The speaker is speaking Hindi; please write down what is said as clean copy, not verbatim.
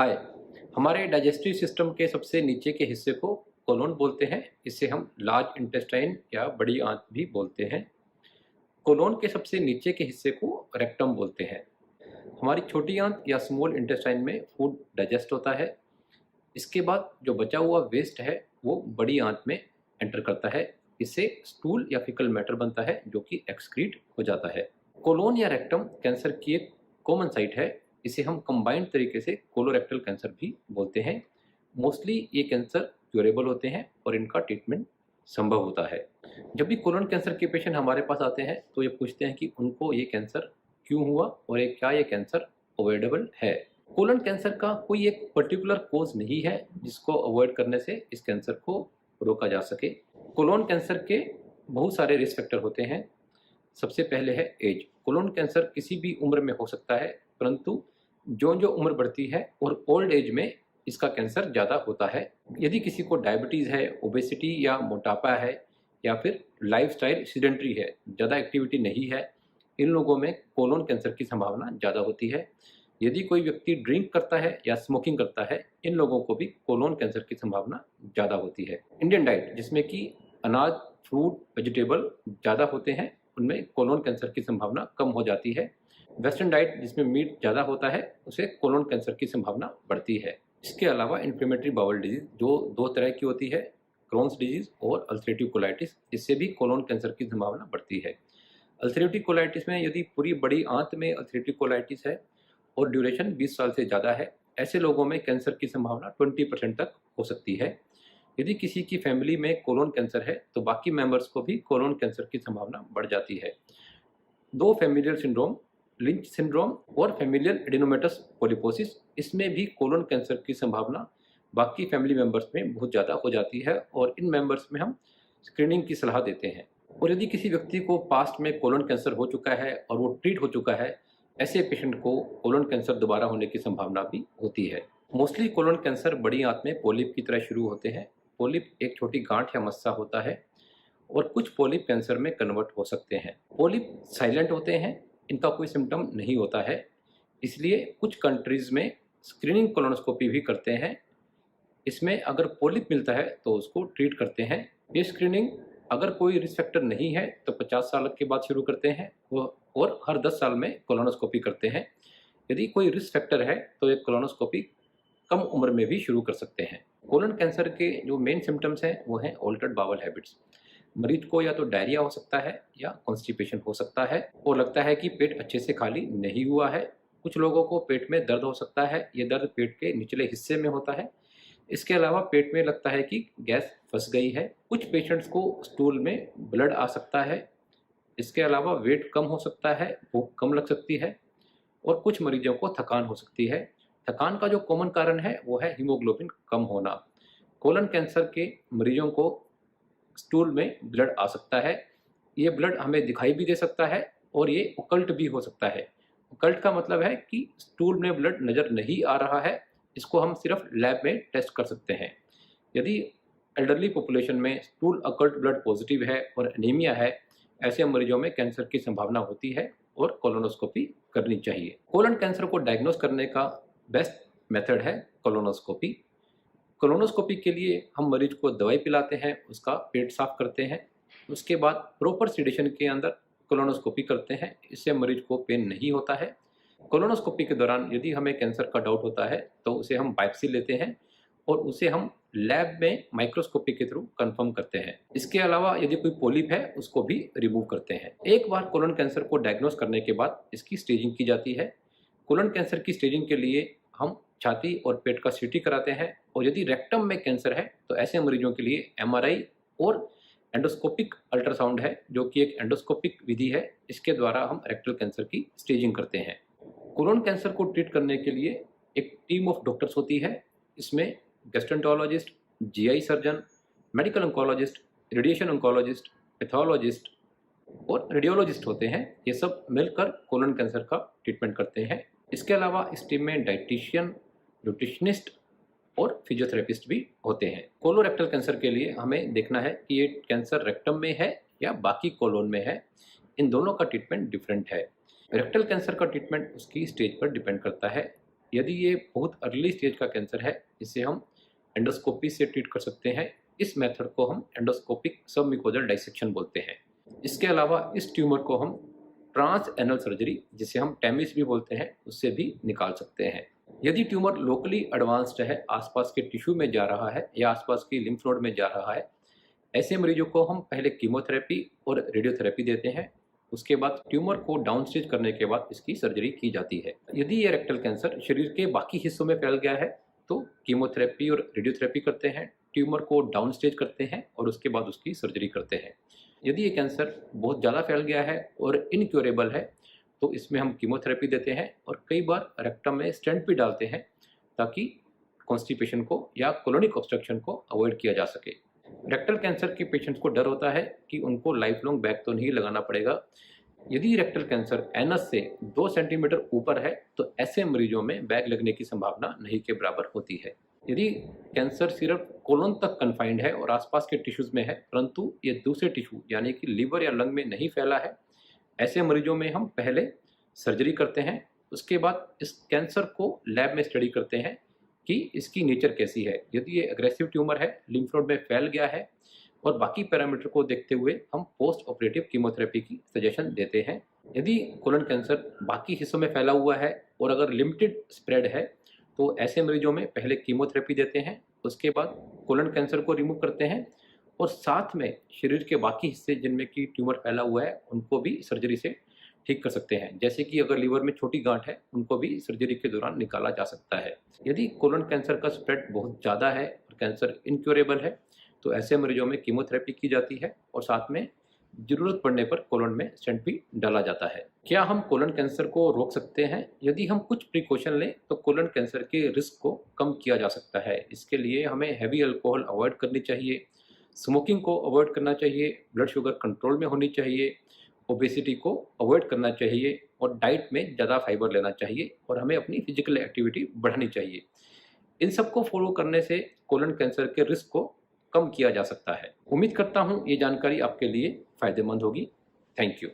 हाय। हमारे डाइजेस्टिव सिस्टम के सबसे नीचे के हिस्से को कोलोन बोलते हैं। इसे हम लार्ज इंटेस्टाइन या बड़ी आंत भी बोलते हैं। कोलोन के सबसे नीचे के हिस्से को रेक्टम बोलते हैं। हमारी छोटी आंत या स्मॉल इंटेस्टाइन में फूड डाइजेस्ट होता है। इसके बाद जो बचा हुआ वेस्ट है वो बड़ी आंत में एंटर करता है। इससे स्टूल या फिकल मैटर बनता है जो कि एक्सक्रीट हो जाता है। कोलोन या रेक्टम कैंसर की एक कॉमन साइट है। इसे हम कंबाइंड तरीके से कोलोरेक्टल कैंसर भी बोलते हैं। मोस्टली ये कैंसर क्यूरेबल होते हैं और इनका ट्रीटमेंट संभव होता है। जब भी कोलोन कैंसर के पेशेंट हमारे पास आते हैं तो ये पूछते हैं कि उनको ये कैंसर क्यों हुआ और क्या ये कैंसर अवॉइडेबल है। कोलन कैंसर का कोई एक पर्टिकुलर कोज नहीं है जिसको अवॉइड करने से इस कैंसर को रोका जा सके। कोलोन कैंसर के बहुत सारे रिस्क फैक्टर होते हैं। सबसे पहले है एज। कोलोन कैंसर किसी भी उम्र में हो सकता है, परंतु जो जो उम्र बढ़ती है और ओल्ड एज में इसका कैंसर ज़्यादा होता है। यदि किसी को डायबिटीज़ है, ओबेसिटी या मोटापा है, या फिर लाइफस्टाइल सीडेंट्री है, ज़्यादा एक्टिविटी नहीं है, इन लोगों में कोलोन कैंसर की संभावना ज़्यादा होती है। यदि कोई व्यक्ति ड्रिंक करता है या स्मोकिंग करता है, इन लोगों को भी कोलोन कैंसर की संभावना ज़्यादा होती है। इंडियन डाइट जिसमें कि अनाज, फ्रूट, वेजिटेबल ज़्यादा होते हैं, उनमें कोलोन कैंसर की संभावना कम हो जाती है। वेस्टर्न डाइट जिसमें मीट ज़्यादा होता है, उसे कोलोन कैंसर की संभावना बढ़ती है। इसके अलावा इन्फ्लेमेटरी बाउल डिजीज जो दो तरह की होती है, क्रोन्स डिजीज और अल्सरेटिव कोलाइटिस, इससे भी कोलोन कैंसर की संभावना बढ़ती है। अल्सरेटिव कोलाइटिस में यदि पूरी बड़ी आंत में अल्सरेटिव कोलाइटिस है और ड्यूरेशन 20 साल से ज़्यादा है, ऐसे लोगों में कैंसर की संभावना 20% तक हो सकती है। यदि किसी की फैमिली में कोलोन कैंसर है तो बाकी मेंबर्स को भी कोलोन कैंसर की संभावना बढ़ जाती है। दो फैमिलियल सिंड्रोम, लिंच सिंड्रोम और फैमिलियल एडेनोमेटस पॉलिपोसिस, इसमें भी कोलोन कैंसर की संभावना बाकी फैमिली मेंबर्स में बहुत ज़्यादा हो जाती है और इन मेंबर्स में हम स्क्रीनिंग की सलाह देते हैं। और यदि किसी व्यक्ति को पास्ट में कोलोन कैंसर हो चुका है और वो ट्रीट हो चुका है, ऐसे पेशेंट को कोलोन कैंसर दोबारा होने की संभावना भी होती है। मोस्टली कोलोन कैंसर बड़ी आंत में पोलिप की तरह शुरू होते हैं। पोलिप एक छोटी गांठ या मस्सा होता है और कुछ पोलिप कैंसर में कन्वर्ट हो सकते हैं। पोलिप साइलेंट होते हैं, इनका कोई सिम्टम नहीं होता है, इसलिए कुछ कंट्रीज में स्क्रीनिंग कोलोनोस्कोपी भी करते हैं। इसमें अगर पोलिप मिलता है तो उसको ट्रीट करते हैं। ये स्क्रीनिंग अगर कोई रिस्क फैक्टर नहीं है तो 50 साल के बाद शुरू करते हैं और हर 10 साल में कोलोनोस्कोपी करते हैं। यदि कोई रिस्क फैक्टर है तो ये कोलोनोस्कोपी कम उम्र में भी शुरू कर सकते हैं। कोलन कैंसर के जो मेन सिम्टम्स हैं वो हैं ऑल्टर्ड बावल हैबिट्स। मरीज को या तो डायरिया हो सकता है या कॉन्स्टिपेशन हो सकता है और लगता है कि पेट अच्छे से खाली नहीं हुआ है। कुछ लोगों को पेट में दर्द हो सकता है, ये दर्द पेट के निचले हिस्से में होता है। इसके अलावा पेट में लगता है कि गैस फंस गई है। कुछ पेशेंट्स को स्टूल में ब्लड आ सकता है। इसके अलावा वेट कम हो सकता है, भूख कम लग सकती है और कुछ मरीजों को थकान हो सकती है। थकान का जो कॉमन कारण है वो है हीमोग्लोबिन कम होना। कोलन कैंसर के मरीजों को स्टूल में ब्लड आ सकता है। ये ब्लड हमें दिखाई भी दे सकता है और ये ओकल्ट भी हो सकता है। ओकल्ट का मतलब है कि स्टूल में ब्लड नज़र नहीं आ रहा है, इसको हम सिर्फ लैब में टेस्ट कर सकते हैं। यदि एल्डरली पॉपुलेशन में स्टूल अकल्ट ब्लड पॉजिटिव है और एनीमिया है, ऐसे मरीजों में कैंसर की संभावना होती है और कोलोनोस्कोपी करनी चाहिए। कोलन कैंसर को डायग्नोस करने का बेस्ट मेथड है कोलोनोस्कोपी। कोलोनोस्कोपी के लिए हम मरीज को दवाई पिलाते हैं, उसका पेट साफ करते हैं, उसके बाद प्रॉपर सिडेशन के अंदर कोलोनोस्कोपी करते हैं। इससे मरीज को पेन नहीं होता है। कोलोनोस्कोपी के दौरान यदि हमें कैंसर का डाउट होता है तो उसे हम बायोप्सी लेते हैं और उसे हम लैब में माइक्रोस्कोपी के थ्रू कंफर्म करते हैं। इसके अलावा यदि कोई पोलिप है उसको भी रिमूव करते हैं। एक बार कोलन कैंसर को डायग्नोस करने के बाद इसकी स्टेजिंग की जाती है। कोलन कैंसर की स्टेजिंग के लिए हम छाती और पेट का सीटी कराते हैं और यदि रेक्टम में कैंसर है तो ऐसे मरीजों के लिए एमआरआई और एंडोस्कोपिक अल्ट्रासाउंड है, जो कि एक एंडोस्कोपिक विधि है। इसके द्वारा हम रेक्टल कैंसर की स्टेजिंग करते हैं। कोलन कैंसर को ट्रीट करने के लिए एक टीम ऑफ डॉक्टर्स होती है। इसमें gastroenterologist, GI surgeon, medical oncologist, radiation oncologist, pathologist और रेडियोलॉजिस्ट होते हैं। ये सब मिलकर कोलन कैंसर का ट्रीटमेंट करते हैं। इसके अलावा इस टीम में डाइटिशियन, न्यूट्रिशनिस्ट और फिजियोथेरेपिस्ट भी होते हैं। कोलोरेक्टल कैंसर के लिए हमें देखना है कि ये कैंसर रेक्टम में है या बाकी कोलोन में है। इन दोनों का ट्रीटमेंट डिफरेंट है। रेक्टल कैंसर का ट्रीटमेंट उसकी स्टेज पर डिपेंड करता है। यदि ये बहुत अर्ली स्टेज का कैंसर है, इसे हम एंडोस्कोपी से ट्रीट कर सकते हैं। इस मेथड को हम एंडोस्कोपिक सबम्यूकोजल डाइसेक्शन बोलते हैं। इसके अलावा इस ट्यूमर को हम ट्रांस एनल सर्जरी, जिसे हम टेमिस भी बोलते हैं, उससे भी निकाल सकते हैं। यदि ट्यूमर लोकली एडवांस्ड है, आसपास के टिश्यू में जा रहा है या आसपास की लिम्फ नोड में जा रहा है, ऐसे मरीजों को हम पहले कीमोथेरेपी और रेडियोथेरेपी देते हैं। उसके बाद ट्यूमर को डाउन स्टेज करने के बाद इसकी सर्जरी की जाती है। यदि ये रेक्टल कैंसर शरीर के बाकी हिस्सों में फैल गया है तो कीमोथेरेपी और रेडियोथेरेपी करते हैं, ट्यूमर को डाउन स्टेज करते हैं और उसके बाद उसकी सर्जरी करते हैं। यदि ये कैंसर बहुत ज़्यादा फैल गया है और इनक्योरेबल है तो इसमें हम कीमोथेरेपी देते हैं और कई बार रेक्टम में स्टेंट भी डालते हैं ताकि कॉन्स्टिपेशन को या कोलोनिक ऑब्स्ट्रक्शन को अवॉइड किया जा सके। रेक्टल कैंसर के पेशेंट्स को डर होता है कि उनको लाइफ लॉन्ग बैग तो नहीं लगाना पड़ेगा। यदि रेक्टल कैंसर एनस से 2 सेंटीमीटर ऊपर है तो ऐसे मरीजों में बैग लगने की संभावना नहीं के बराबर होती है। यदि कैंसर सिर्फ कोलन तक कन्फाइंड है और आसपास के टिश्यूज में है, परंतु ये दूसरे टिश्यू यानी कि लीवर या लंग में नहीं फैला है, ऐसे मरीजों में हम पहले सर्जरी करते हैं। उसके बाद इस कैंसर को लैब में स्टडी करते हैं कि इसकी नेचर कैसी है। यदि ये एग्रेसिव ट्यूमर है, लिम्फ नोड में फैल गया है और बाकी पैरामीटर को देखते हुए हम पोस्ट ऑपरेटिव कीमोथेरेपी की सजेशन देते हैं। यदि कोलन कैंसर बाकी हिस्सों में फैला हुआ है और अगर लिमिटेड स्प्रेड है तो ऐसे मरीजों में पहले कीमोथेरेपी देते हैं, उसके बाद कोलन कैंसर को रिमूव करते हैं और साथ में शरीर के बाकी हिस्से जिनमें कि ट्यूमर फैला हुआ है उनको भी सर्जरी से ठीक कर सकते हैं। जैसे कि अगर लीवर में छोटी गांठ है उनको भी सर्जरी के दौरान निकाला जा सकता है। यदि कोलन कैंसर का स्प्रेड बहुत ज़्यादा है और कैंसर इनक्योरेबल है तो ऐसे मरीजों में कीमोथेरेपी की जाती है और साथ में ज़रूरत पड़ने पर कोलन में स्टेंट भी डाला जाता है। क्या हम कोलन कैंसर को रोक सकते हैं? यदि हम कुछ प्रिकॉशन लें तो कोलन कैंसर के रिस्क को कम किया जा सकता है। इसके लिए हमें हैवी अल्कोहल अवॉइड करनी चाहिए, स्मोकिंग को अवॉइड करना चाहिए, ब्लड शुगर कंट्रोल में होनी चाहिए, ओबेसिटी को अवॉइड करना चाहिए और डाइट में ज़्यादा फाइबर लेना चाहिए और हमें अपनी फिजिकल एक्टिविटी बढ़ानी चाहिए। इन सबको फॉलो करने से कोलन कैंसर के रिस्क को कम किया जा सकता है। उम्मीद करता हूँ ये जानकारी आपके लिए फ़ायदेमंद होगी। Thank you.